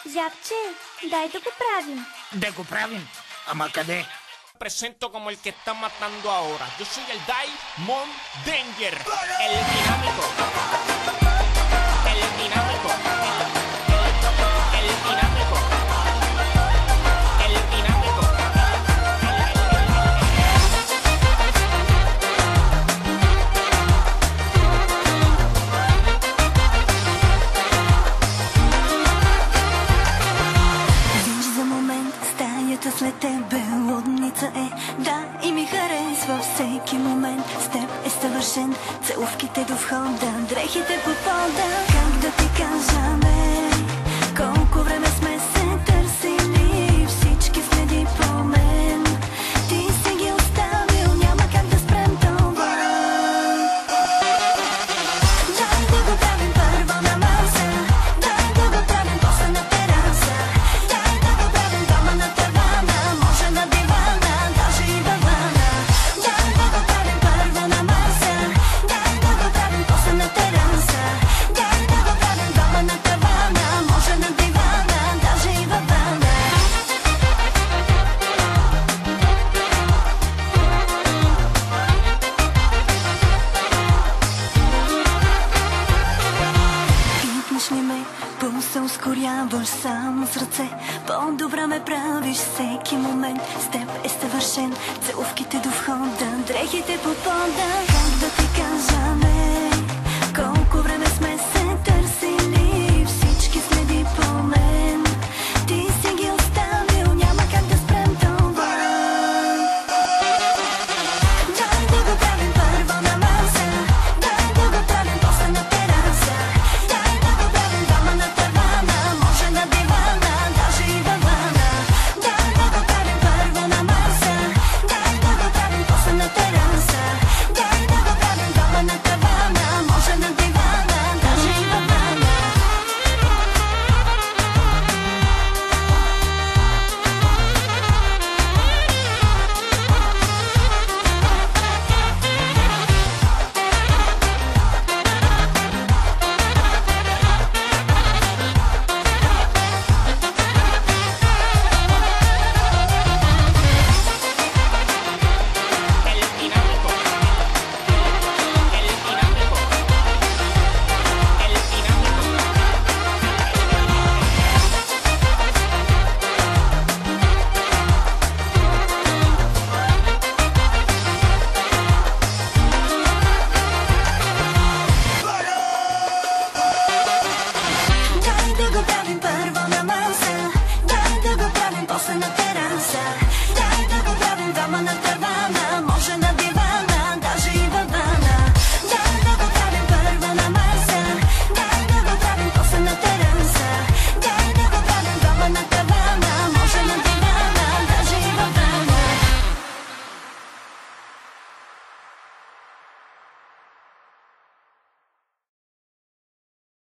Зябче, дай да го правим. Да го правим? Ама къде? Presento como el que está matando ahora. Yo soy el Diamond Danger, el dinámico. El dinámico. El dinámico. El dinámico. Виж за момент стаята след тебе лудница е. Да, и ми харесва всеки момент. С теб е съвършен. Целувките до входа, дрехите по пода. Как да ти кажа не? Колко време сме се търсили, всички следи по мен. Ти си ги оставил, няма как да спрем това. Дай да го правим първо на маса, дай да го правим после на тераса, дай да го правим дома на тавана, може на дивана, даже и във вана. Дай да го правим първо на маса, дай да го правим после на тераса, дай да го правим дома на тавана, може на дивана, даже и във вана. Питнеш ли ме, пулса ускоряваш само с ръце. По-добра ме правиш всеки момент. С теб е съвършен. Целувките до входа, дрехите по пода. Как да ти кажа не? Колко време сме се търсили, всички следи по мен. Ти си ги оставил, няма как да спрем това. Дай да го правим първо на маса, дай да го правим после на тераса, дай да го правим дома на тавана, може на дивана, даже и във вана. Дай да го правим първо на маса, дай да го правим после на тераса, дай да го правим дома на тавана, може на дивана, даже и във вана. El dinámico. El dinámico. El dinámico. Дай да го правим първо на маса, дай да го правим после на тераса, дай да го правим дома на тавана,